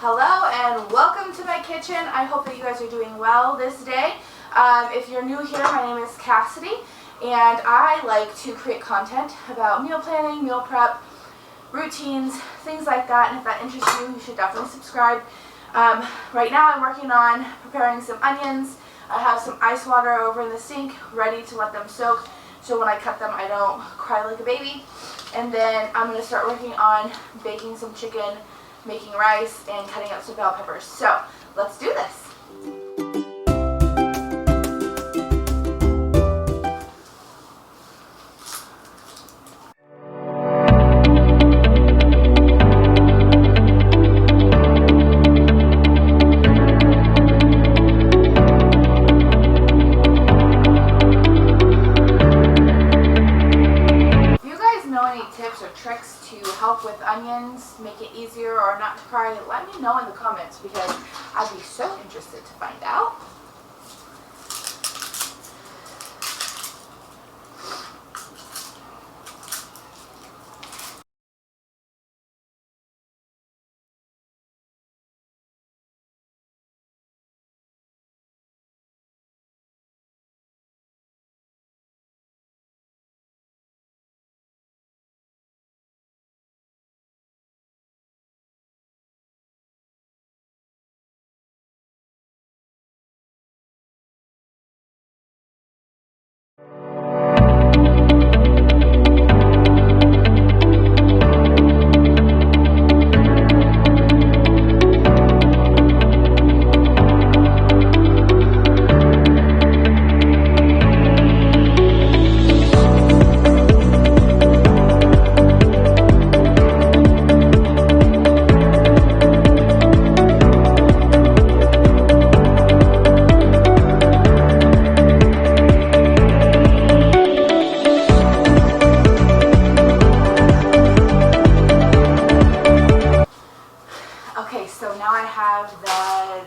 Hello and welcome to my kitchen. I hope that you guys are doing well this day. If you're new here, my name is Cassidy and I like to create content about meal planning, meal prep, routines, things like that, and if that interests you, you should definitely subscribe. Right now I'm working on preparing some onions. I have some ice water over in the sink ready to let them soak so when I cut them I don't cry like a baby. And then I'm going to start working on baking some chicken, making rice, and cutting up some bell peppers. So let's do this. Tips or tricks to help with onions, make it easier or not to cry, let me know in the comments because I'd be so interested to find out. Okay, so now I have the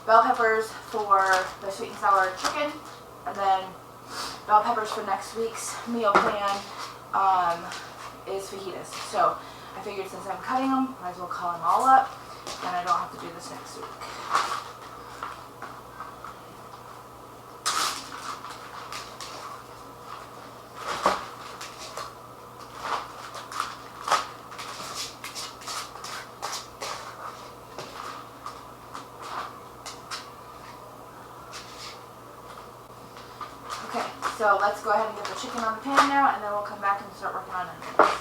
bell peppers for the sweet and sour chicken, and then bell peppers for next week's meal plan is fajitas. So I figured since I'm cutting them, might as well call them all up, and I don't have to do this next week. Okay, so let's go ahead and get the chicken on the pan now, and then we'll come back and start working on onions.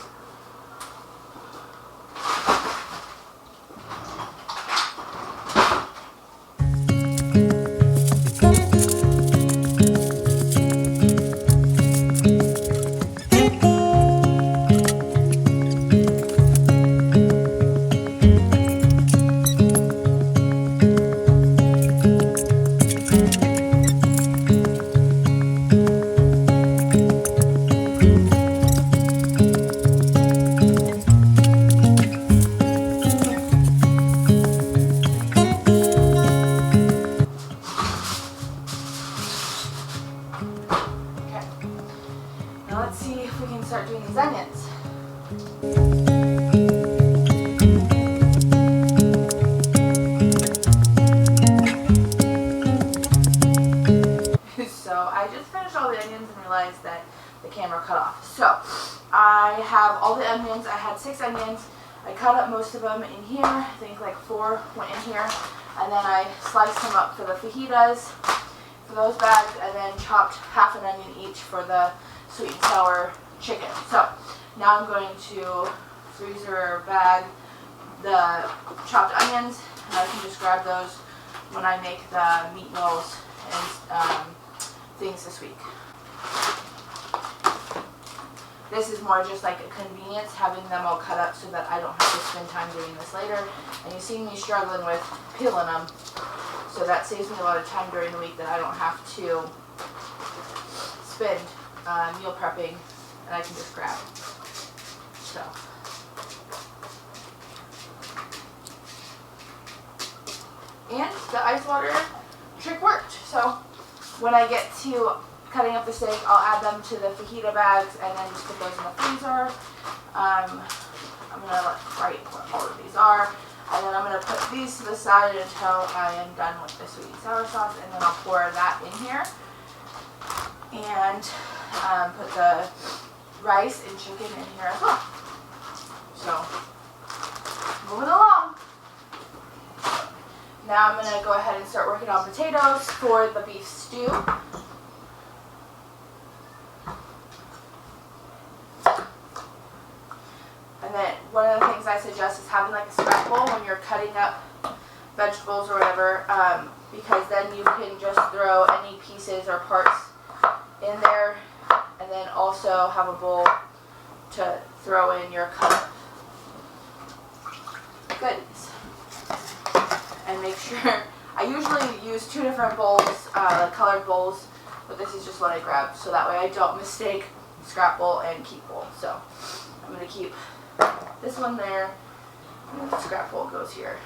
Let's see if we can start doing these onions. So I just finished all the onions and realized that the camera cut off. So I have all the onions. I had 6 onions. I cut up most of them in here. I think like 4 went in here. And then I sliced them up for the fajitas, for those bags, and then chopped half an onion each for the sweet and sour chicken. So now I'm going to freezer bag the chopped onions, and I can just grab those when I make the meatballs and things this week. This is more just like a convenience, having them all cut up so that I don't have to spend time doing this later. And you see me struggling with peeling them, so that saves me a lot of time during the week that I don't have to spend meal prepping, and I can just grab it. So. And the ice water trick worked. So when I get to cutting up the steak, I'll add them to the fajita bags and then just put those in the freezer. I'm going to write what all of these are. And then I'm going to put these to the side until I am done with the sweet and sour sauce, and then I'll pour that in here. And put the rice and chicken in here as well. So, moving along. Now I'm going to go ahead and start working on potatoes for the beef stew. And then one of the things I suggest is having like a scrap bowl when you're cutting up vegetables or whatever, because then you can just throw any pieces or parts in there, and then also have a bowl to throw in your cut goodies. And make sure, I usually use 2 different bowls, like colored bowls, but this is just what I grabbed, so that way I don't mistake scrap bowl and keep bowl. So I'm going to keep this one there, and the scrap bowl goes here.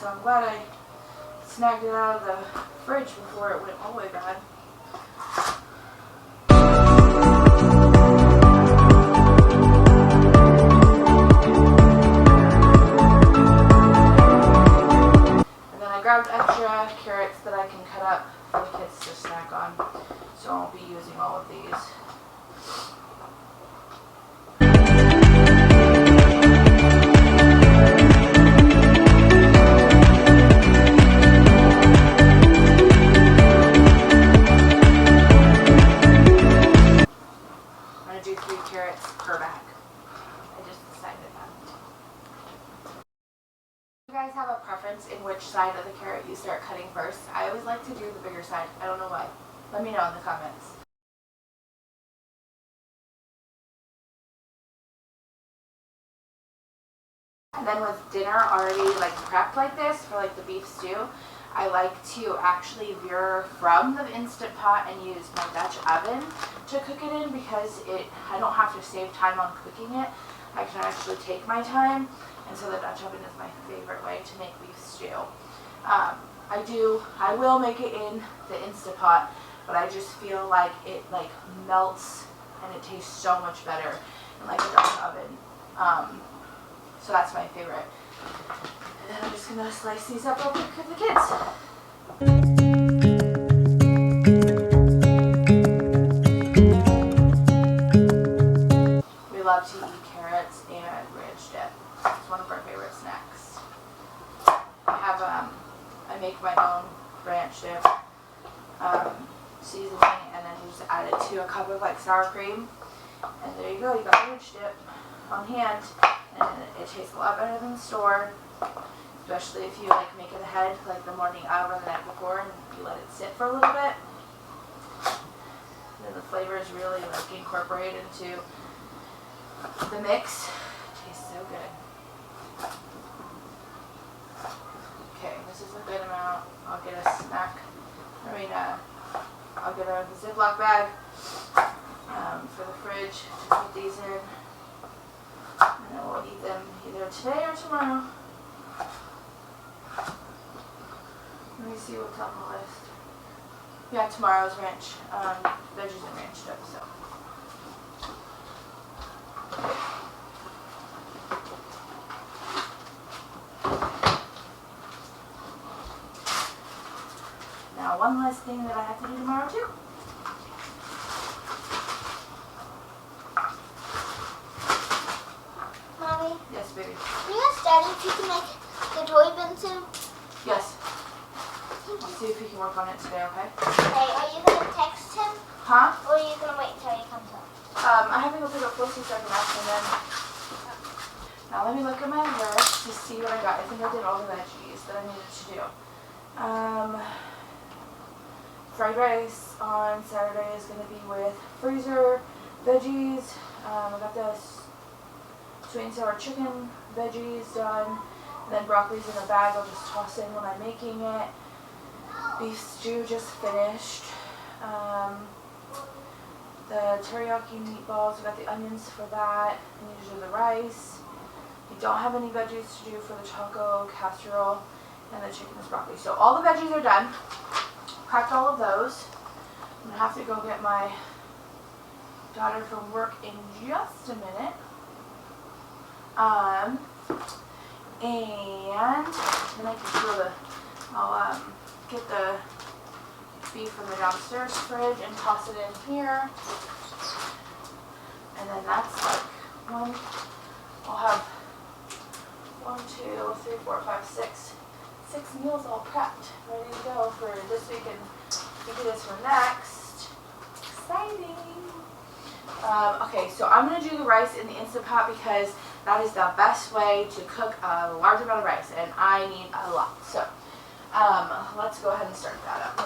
So I'm glad I snagged it out of the fridge before it went all the way bad. And then I grabbed extra carrots that I can cut up for the kids to snack on, so I won't be using all of these. Per bag. I just decided that. Do you guys have a preference in which side of the carrot you start cutting first? I always like to do the bigger side. I don't know why. Let me know in the comments. And then with dinner already like prepped like this for like the beef stew, I like to actually veer from the Instant Pot and use my Dutch oven to cook it in, because I don't have to save time on cooking it. I can actually take my time, and so the Dutch oven is my favorite way to make beef stew. I will make it in the Instant Pot, but I just feel like it like melts and it tastes so much better in like a Dutch oven. So that's my favorite. And then I'm just going to slice these up real quick for the kids. We love to eat carrots and ranch dip. It's one of our favorite snacks. I make my own ranch dip seasoning, and then you just add it to a cup of like sour cream. And there you go, you got ranch dip on hand. And it tastes a lot better than the store, especially if you like make it ahead, like the morning of or the night before, and you let it sit for a little bit. And then the flavors really like incorporate into the mix. It tastes so good. Okay, this is a good amount. I'll get a snack. I'll get a Ziploc bag for the fridge to put these in. And then we'll eat them either today or tomorrow. Let me see what's on the list. Yeah, tomorrow's ranch, veggies and ranch dip, so. Now, one last thing that I have to do tomorrow too. Yes, baby. Can you ask Daddy if you can make the toy bin soon? Yes. I'll see if we can work on it today, okay? Okay, are you going to text him? Huh? Or are you going to wait until he comes home? I have to go pick up Felicity so I can ask them then. Now let me look at my list to see what I got. I think I did all the veggies that I needed to do. Fried rice on Saturday is going to be with freezer veggies. I got the sweet and sour chicken veggies done. And then broccoli's in a bag. I'll just toss in when I'm making it. Beef stew just finished. The teriyaki meatballs, I got the onions for that. I need to do the rice. I don't have any veggies to do for the taco casserole, and the chicken is broccoli. So all the veggies are done. Cracked all of those. I'm gonna have to go get my daughter from work in just a minute. And then I can throw I'll get the beef from the downstairs fridge and toss it in here. And then that's like I'll have 1, 2, 3, 4, 5, 6 meals all prepped, ready to go for this week and maybe this for next. Exciting! Okay, so I'm going to do the rice in the Instant Pot because that is the best way to cook a large amount of rice, and I need a lot. So let's go ahead and start that up.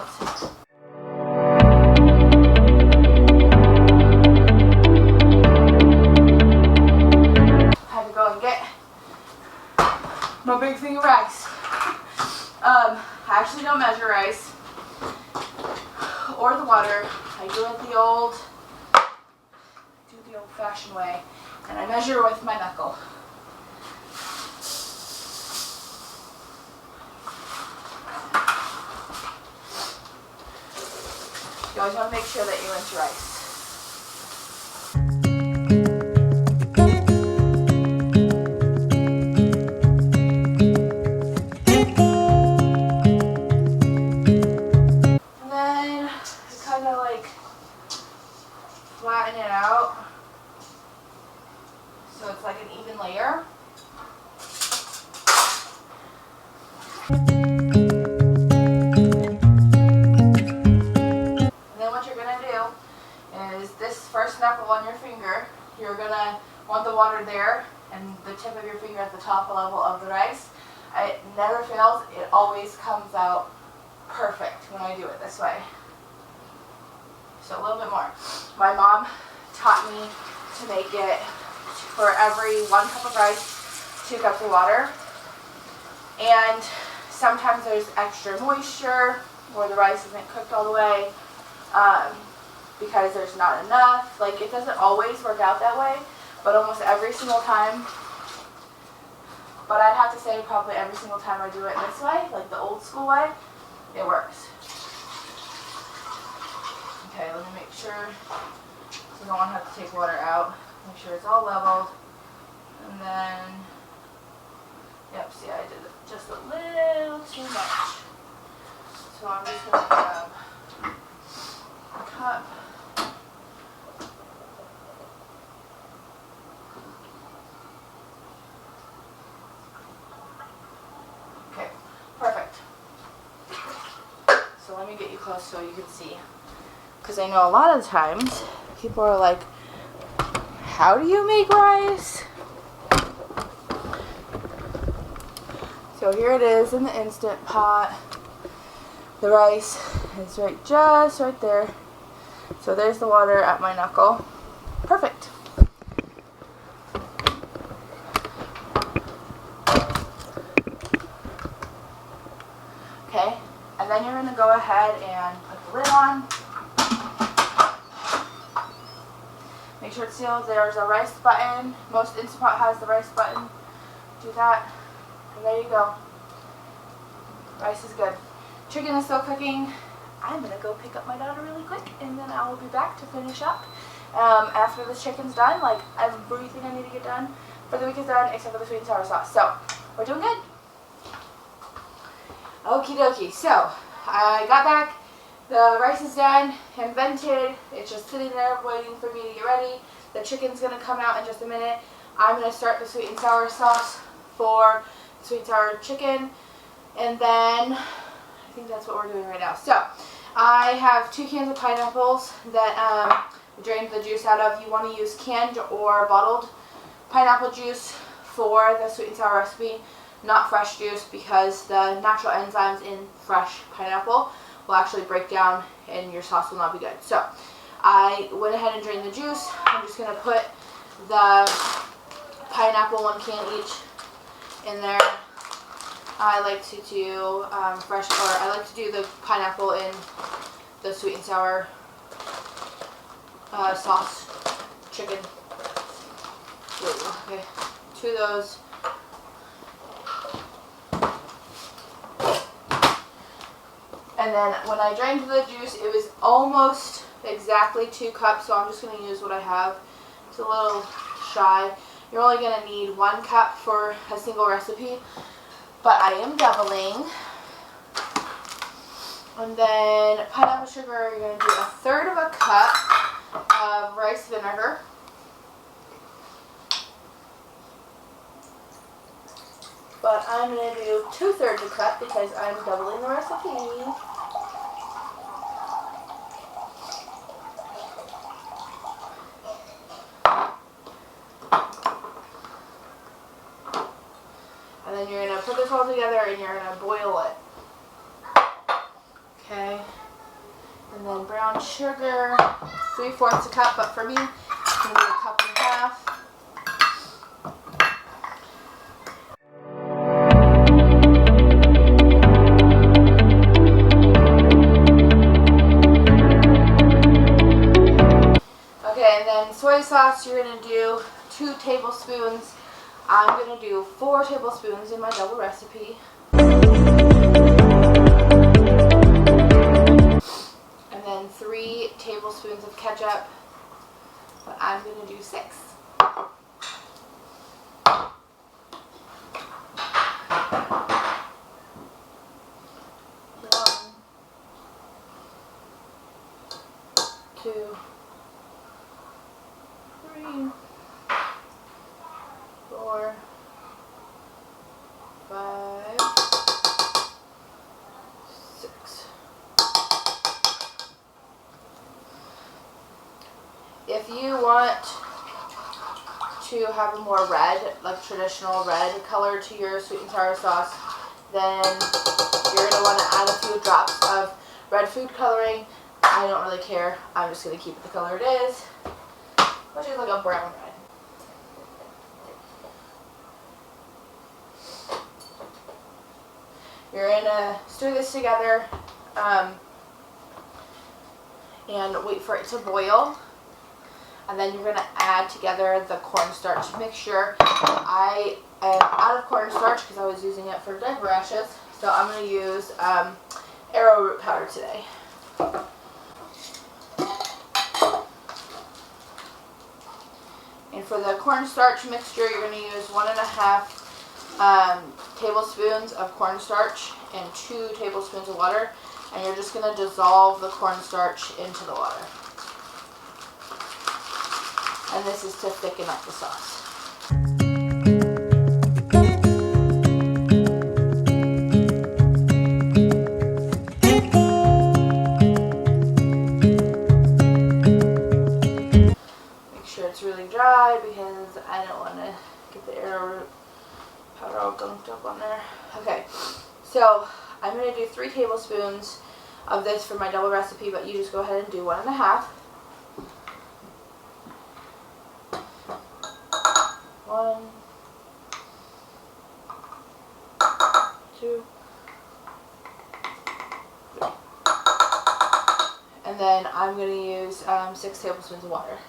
I had to go and get my big thing of rice. I actually don't measure rice or the water. I do it the old-fashioned way, and I measure with my knuckle. You always want to make sure that you rinse your rice. And then I kind of like flatten it out so it's like an even layer. This first knuckle on your finger, you're going to want the water there and the tip of your finger at the top level of the rice. It never fails. It always comes out perfect when I do it this way. So a little bit more. My mom taught me to make it for every 1 cup of rice, 2 cups of water. And sometimes there's extra moisture or the rice isn't cooked all the way. Because there's not enough. Like, it doesn't always work out that way, but almost every single time. But I'd have to say probably every single time I do it this way, like the old school way, it works. Okay, let me make sure, so I don't want to have to take water out. Make sure it's all leveled. And then, yep, see, I did just a little too much. So I'm just going to grab a cup. Okay, perfect. So let me get you close so you can see. Because I know a lot of times people are like, how do you make rice? So here it is in the Instant Pot. The rice is just right there. So there's the water at my knuckle. Perfect. Okay, and then you're going to go ahead and put the lid on. Make sure it's sealed. There's a rice button. Most Instant Pot has the rice button. Do that. And there you go. Rice is good. Chicken is still cooking. I'm going to go pick up my daughter really quick, and then I will be back to finish up. After this chicken's done, like everything I need to get done for the week is done except for the sweet and sour sauce. So, we're doing good. Okie dokie. So, I got back. The rice is done and vented. It's just sitting there waiting for me to get ready. The chicken's going to come out in just a minute. I'm going to start the sweet and sour sauce for sweet and sour chicken. And then, I think that's what we're doing right now. So, I have 2 cans of pineapples that drained the juice out of. You want to use canned or bottled pineapple juice for the sweet and sour recipe, not fresh juice, because the natural enzymes in fresh pineapple will actually break down and your sauce will not be good. So I went ahead and drained the juice. I'm just going to put the pineapple, 1 can each, in there. I like to do I like to do the pineapple in the sweet and sour sauce chicken. Okay, 2 of those. And then when I drained the juice, it was almost exactly 2 cups, so I'm just going to use what I have. It's a little shy. You're only going to need 1 cup for a single recipe, but I am doubling. And then pineapple sugar, you're going to do 1/3 of a cup of rice vinegar. But I'm going to do 2/3 a cup because I'm doubling the recipe. And then you're going to put this all together and you're going to boil it. Okay. And then brown sugar, 3/4 a cup, but for me, it's going to be 1.5 cups. Okay, and then soy sauce, you're going to do 2 tablespoons. I'm going to do 4 tablespoons in my double recipe. And then 3 tablespoons of ketchup, but I'm going to do 6. 1, 2, 3, 4, 5, 6. If you want to have a more red, like traditional red color to your sweet and sour sauce, then you're going to want to add a few drops of red food coloring. I don't really care. I'm just going to keep it the color it is, which is like a brown red. You're going to stir this together and wait for it to boil. And then you're going to add together the cornstarch mixture. I am out of cornstarch because I was using it for diaper rashes. So I'm going to use arrowroot powder today. And for the cornstarch mixture, you're going to use 1.5 tablespoons of cornstarch and 2 tablespoons of water. And you're just going to dissolve the cornstarch into the water. And this is to thicken up the sauce. Make sure it's really dry because I don't want to get the arrowroot powder all gunked up on there. Okay, so I'm going to do 3 tablespoons of this for my double recipe, but you just go ahead and do 1.5. 1, 2, 3. And then I'm going to use 6 tablespoons of water.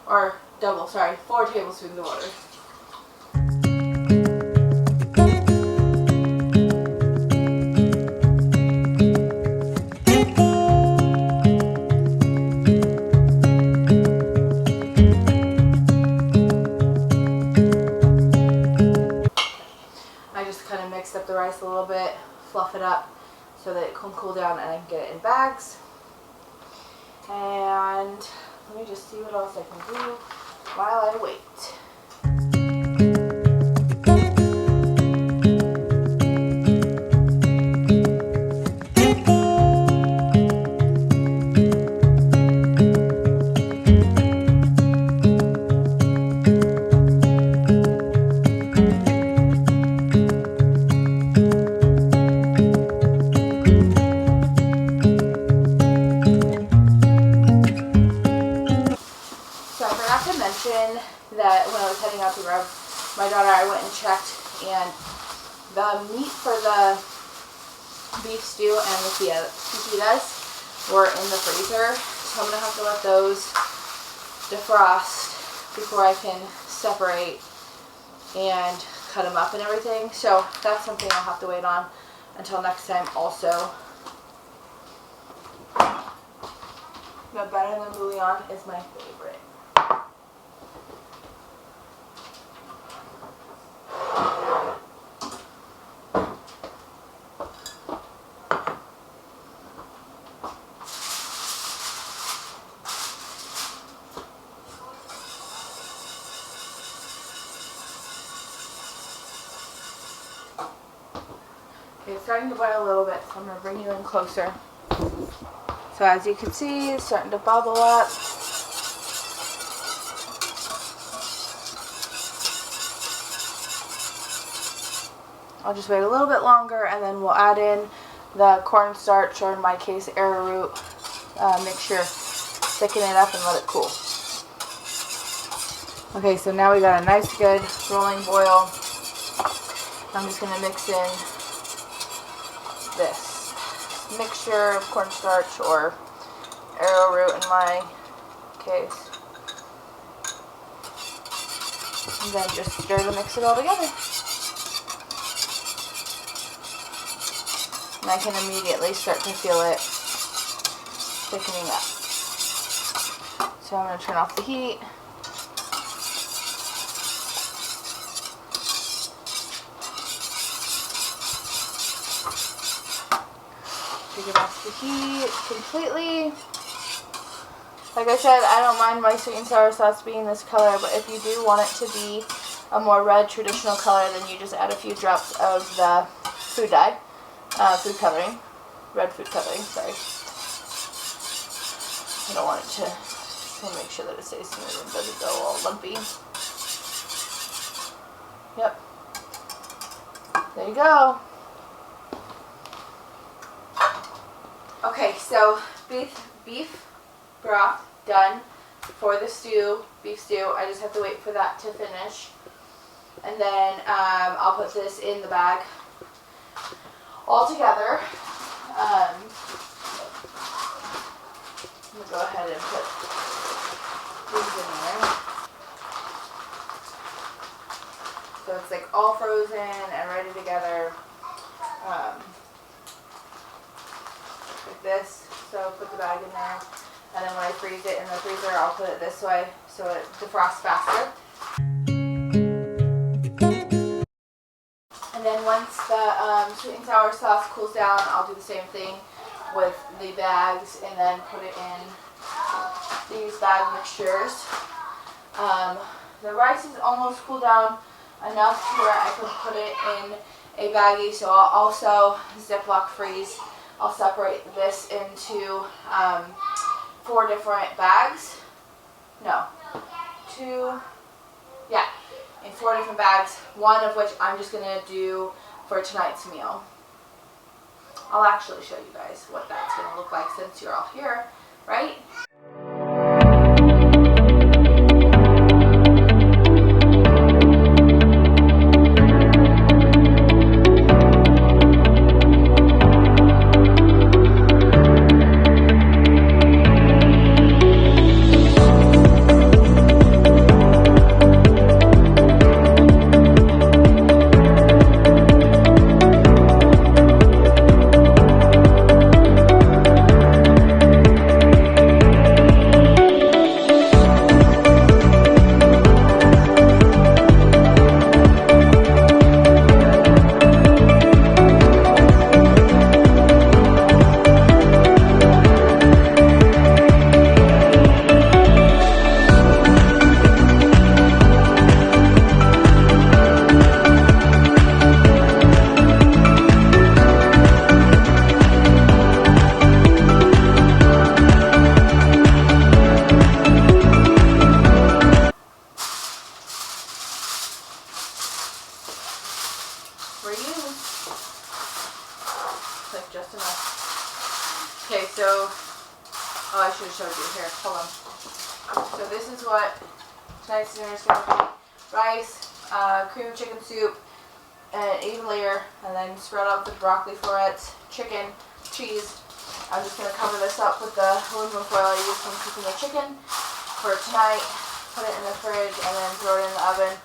Or double, sorry, 4 tablespoons of water. Mix up the rice a little bit, fluff it up so that it can cool down and I can get it in bags. And let me just see what else I can do while I wait. mention that when I was heading out to grab my daughter, I went and checked, and the meat for the beef stew and the fajitas were in the freezer, so I'm going to have to let those defrost before I can separate and cut them up and everything. So that's something I'll have to wait on until next time also. But better than bouillon is my favorite. It's starting to boil a little bit, so I'm going to bring you in closer. So as you can see, it's starting to bubble up. I'll just wait a little bit longer, and then we'll add in the cornstarch, or in my case arrowroot mixture. Thicken it up and let it cool. Okay, so now we got a nice good rolling boil. I'm just going to mix in this mixture of cornstarch, or arrowroot in my case, and then just stir to mix it all together. And I can immediately start to feel it thickening up. So I'm going to turn off the heat. Take it off the heat completely. Like I said, I don't mind my sweet and sour sauce being this color, but if you do want it to be a more red traditional color, then you just add a few drops of the food dye, food coloring, red food coloring, sorry. I don't want it to, make sure that it stays smooth and doesn't go all lumpy. Yep. There you go. Okay, so beef broth done for the stew, beef stew. I just have to wait for that to finish. And then I'll put this in the bag all together. I'm going to go ahead and put these in there. So it's like all frozen and ready together. Like this. So put the bag in there, and then when I freeze it in the freezer, I'll put it this way so it defrosts faster. And then once the sweet and sour sauce cools down, I'll do the same thing with the bags, and then put it in these bag mixtures. The rice is almost cooled down enough to where I can put it in a baggie, so I'll also Ziploc freeze. I'll separate this into 4 different bags. No, 2, yeah, in 4 different bags, one of which I'm just going to do for tonight's meal. I'll actually show you guys what that's going to look like since you're all here, right? Like just enough. Okay, so, oh, I should have showed you here. Hold on. So this is what tonight's dinner is going to be rice, cream of chicken soup, and even layer, and then spread out the broccoli florets, chicken, cheese. I'm just going to cover this up with the aluminum foil I used when cooking the chicken for tonight, put it in the fridge, and then throw it in the oven.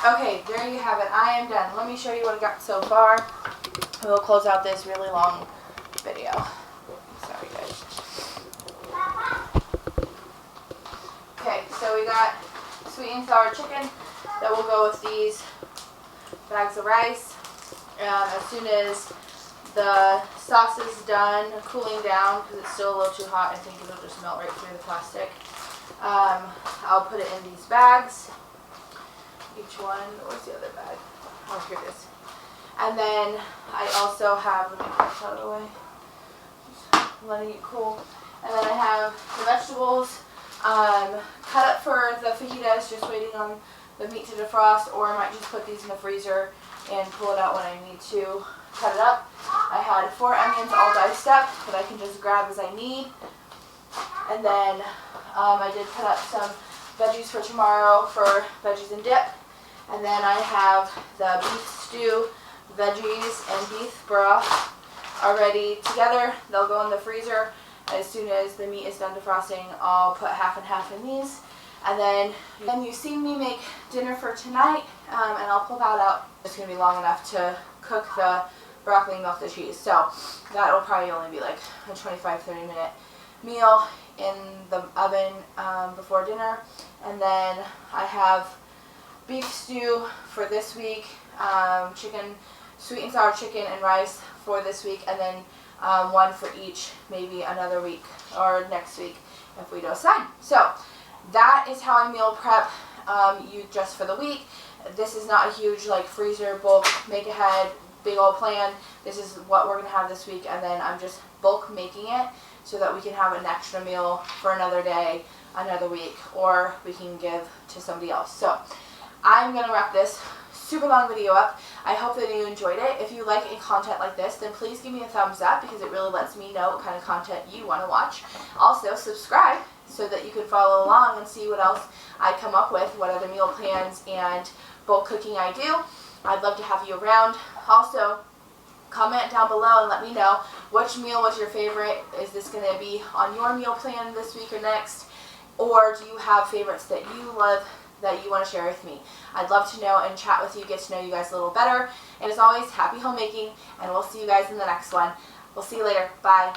Okay, there you have it. I am done. Let me show you what I got so far. And we'll close out this really long video. Sorry, guys. Okay, so we got sweet and sour chicken that will go with these bags of rice. As soon as the sauce is done cooling down, because it's still a little too hot, I think it'll just melt right through the plastic. I'll put it in these bags. Each one, where's the other bag? Oh, here it is. And then I also have, let me put this out of the way, just letting it cool. And then I have the vegetables cut up for the fajitas, just waiting on the meat to defrost, or I might just put these in the freezer and pull it out when I need to cut it up. I had 4 onions all diced up that I can just grab as I need. And then I did cut up some veggies for tomorrow for veggies and dip. And then I have the beef stew, veggies, and beef broth already together. They'll go in the freezer. As soon as the meat is done defrosting, I'll put half and half in these. And then you've seen me make dinner for tonight, and I'll pull that out. It's going to be long enough to cook the broccoli and melt the cheese. So that will probably only be like a 25-30 minute meal in the oven before dinner. And then I have beef stew for this week, chicken, sweet and sour chicken and rice for this week, and then one for each, maybe another week or next week if we decide. So that is how I meal prep you just for the week. This is not a huge like freezer bulk make ahead big old plan. This is what we're gonna have this week, and then I'm just bulk making it so that we can have an extra meal for another day, another week, or we can give to somebody else. So I'm going to wrap this super long video up. I hope that you enjoyed it. If you like content like this, then please give me a thumbs up, because it really lets me know what kind of content you want to watch. Also, subscribe so that you can follow along and see what else I come up with, what other meal plans and bulk cooking I do. I'd love to have you around. Also, comment down below and let me know which meal was your favorite. Is this going to be on your meal plan this week or next? Or do you have favorites that you love that you want to share with me? I'd love to know and chat with you, get to know you guys a little better. And as always, happy homemaking, and we'll see you guys in the next one. We'll see you later. Bye.